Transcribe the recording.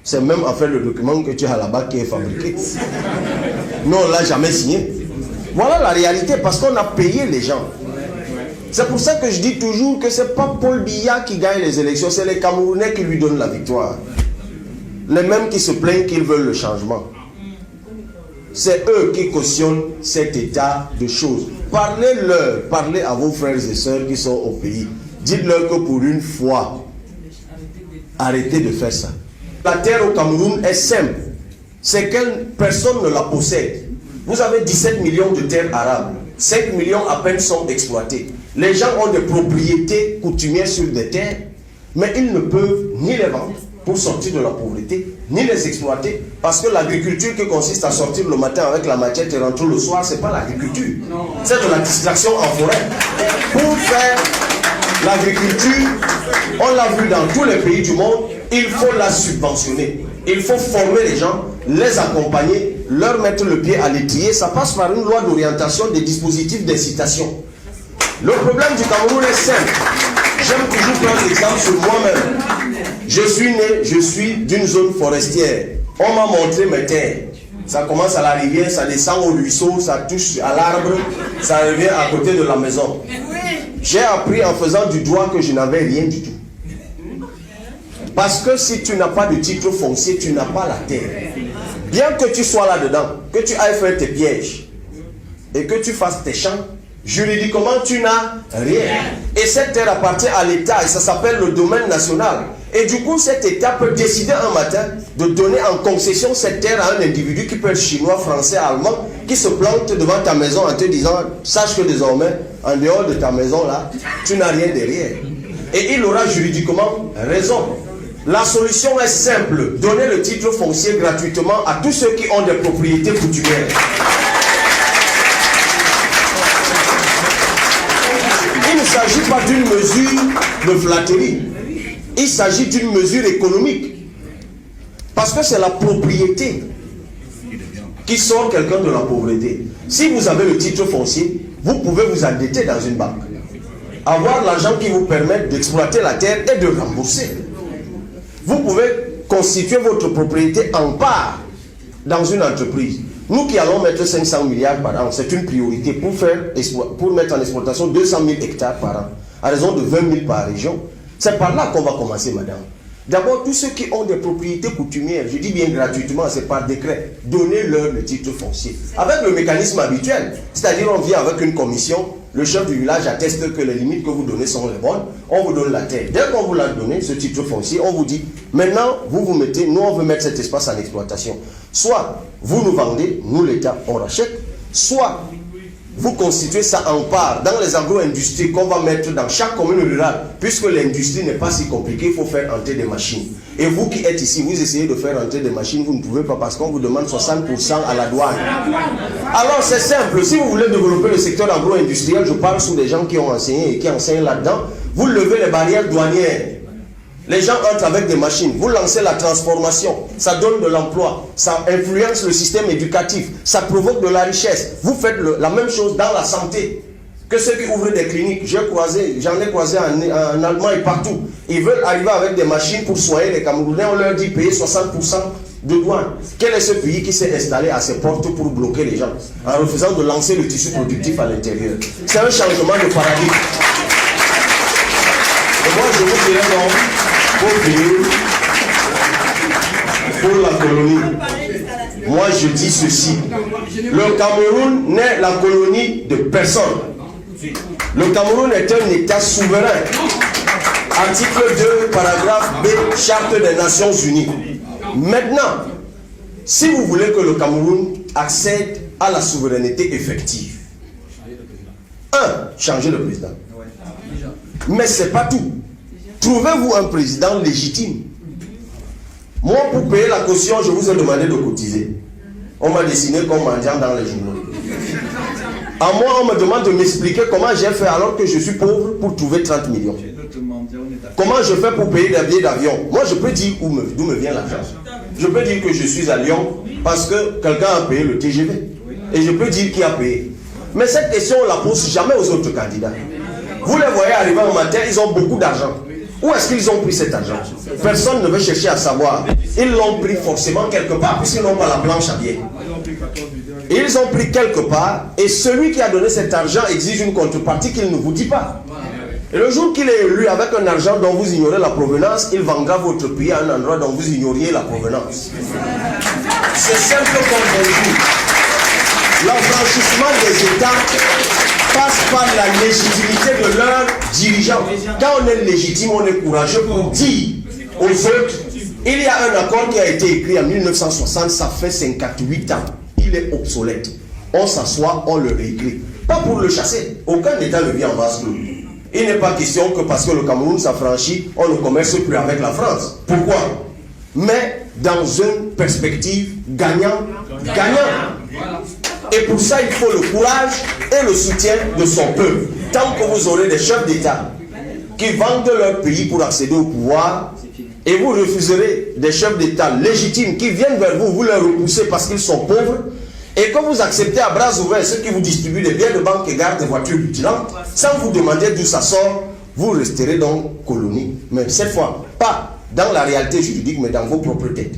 C'est même en fait le document que tu as là-bas qui est fabriqué. Non, on ne l'a jamais signé. Voilà la réalité, parce qu'on a payé les gens. C'est pour ça que je dis toujours que ce n'est pas Paul Biya qui gagne les élections, c'est les Camerounais qui lui donnent la victoire. Les mêmes qui se plaignent qu'ils veulent le changement. C'est eux qui cautionnent cet état de choses. Parlez-leur, parlez à vos frères et sœurs qui sont au pays. Dites-leur que pour une fois, arrêtez de faire ça. La terre au Cameroun est simple. C'est que personne ne la possède. Vous avez 17 millions de terres arables. 5 millions à peine sont exploitées. Les gens ont des propriétés coutumières sur des terres, mais ils ne peuvent ni les vendre pour sortir de la pauvreté, ni les exploiter, parce que l'agriculture qui consiste à sortir le matin avec la machette et rentrer le soir, c'est pas l'agriculture. C'est de la distraction en forêt. Pour faire l'agriculture, on l'a vu dans tous les pays du monde, il faut la subventionner. Il faut former les gens, les accompagner, leur mettre le pied à l'étrier. Ça passe par une loi d'orientation des dispositifs d'incitation. Le problème du Cameroun est simple. J'aime toujours prendre l'exemple sur moi-même. Je suis né, je suis d'une zone forestière. On m'a montré mes terres. Ça commence à la rivière, ça descend au ruisseau, ça touche à l'arbre, ça revient à côté de la maison. J'ai appris en faisant du doigt que je n'avais rien du tout. Parce que si tu n'as pas de titre foncier, tu n'as pas la terre. Bien que tu sois là-dedans, que tu ailles faire tes pièges et que tu fasses tes champs, juridiquement tu n'as rien. Et cette terre appartient à l'État et ça s'appelle le domaine national. Et du coup, cet État peut décider un matin de donner en concession cette terre à un individu qui peut être chinois, français, allemand, qui se plante devant ta maison en te disant, sache que désormais, en dehors de ta maison là, tu n'as rien derrière. Et il aura juridiquement raison. La solution est simple, donner le titre foncier gratuitement à tous ceux qui ont des propriétés coutumières. Il ne s'agit pas d'une mesure de flatterie. Il s'agit d'une mesure économique. Parce que c'est la propriété qui sort quelqu'un de la pauvreté. Si vous avez le titre foncier, vous pouvez vous endetter dans une banque. Avoir l'argent qui vous permet d'exploiter la terre et de rembourser. Vous pouvez constituer votre propriété en part dans une entreprise. Nous qui allons mettre 500 milliards par an, c'est une priorité pour mettre en exploitation 200 000 hectares par an, à raison de 20 000 par région. C'est par là qu'on va commencer, madame. D'abord, tous ceux qui ont des propriétés coutumières, je dis bien gratuitement, c'est par décret, donnez-leur le titre foncier. Avec le mécanisme habituel, c'est-à-dire on vient avec une commission, le chef du village atteste que les limites que vous donnez sont les bonnes, on vous donne la terre. Dès qu'on vous l'a donné, ce titre foncier, on vous dit, maintenant, vous mettez, nous on veut mettre cet espace en exploitation. Soit vous nous vendez, nous l'État, on rachète, soit vous constituez ça en part dans les agro-industries qu'on va mettre dans chaque commune rurale, puisque l'industrie n'est pas si compliquée, il faut faire entrer des machines. Et vous qui êtes ici, vous essayez de faire entrer des machines, vous ne pouvez pas parce qu'on vous demande 60% à la douane. Alors c'est simple, si vous voulez développer le secteur agro-industriel, je parle sous des gens qui ont enseigné et qui enseignent là-dedans, vous levez les barrières douanières. Les gens entrent avec des machines, vous lancez la transformation, ça donne de l'emploi, ça influence le système éducatif, ça provoque de la richesse. Vous faites la même chose dans la santé. Que ceux qui ouvrent des cliniques, j'en ai croisé en Allemagne et partout. Ils veulent arriver avec des machines pour soigner les Camerounais, on leur dit payer 60% de douane. Quel est ce pays qui s'est installé à ses portes pour bloquer les gens, en refusant de lancer le tissu productif à l'intérieur? C'est un changement de paradigme. Et moi je vous dirais non. Pour la colonie, moi je dis ceci, le Cameroun n'est la colonie de personne. Le Cameroun est un État souverain. Article 2, paragraphe B, Charte des Nations Unies. Maintenant, si vous voulez que le Cameroun accède à la souveraineté effective, changer le président. Mais ce n'est pas tout. Trouvez-vous un président légitime. Moi, pour payer la caution, je vous ai demandé de cotiser. On m'a dessiné comme mendiant dans les journaux. À moi, on me demande de m'expliquer comment j'ai fait alors que je suis pauvre pour trouver 30 millions. Comment je fais pour payer des billets d'avion? Moi, je peux dire d'où me vient l'argent. Je peux dire que je suis à Lyon parce que quelqu'un a payé le TGV. Et je peux dire qui a payé. Mais cette question, on ne la pose jamais aux autres candidats. Vous les voyez arriver un matin, ils ont beaucoup d'argent. Où est-ce qu'ils ont pris cet argent? Personne ne veut chercher à savoir. Ils l'ont pris forcément quelque part, puisqu'ils n'ont pas la planche à billets. Ils ont pris quelque part, et celui qui a donné cet argent exige une contrepartie qu'il ne vous dit pas. Et le jour qu'il est élu avec un argent dont vous ignorez la provenance, il vendra votre pays à un endroit dont vous ignoriez la provenance. C'est simple comme bonjour. L'enfranchissement des États passe par la légitimité de leurs dirigeants. Quand on est légitime, on est courageux pour dire aux autres, il y a un accord qui a été écrit en 1960, ça fait 58 ans. Il est obsolète. On s'assoit, on le réécrit. Pas pour le chasser. Aucun État ne vit en vase clos. Il n'est pas question que parce que le Cameroun s'affranchit, on ne commerce plus avec la France. Pourquoi? Mais dans une perspective gagnant-gagnant. Et pour ça, il faut le courage et le soutien de son peuple. Tant que vous aurez des chefs d'État qui vendent leur pays pour accéder au pouvoir, et vous refuserez des chefs d'État légitimes qui viennent vers vous, vous les repoussez parce qu'ils sont pauvres, et que vous acceptez à bras ouverts ceux qui vous distribuent des biens de banque et gardent des voitures rutilantes, sans vous demander d'où ça sort, vous resterez donc colonie. Mais cette fois, pas dans la réalité juridique, mais dans vos propres têtes.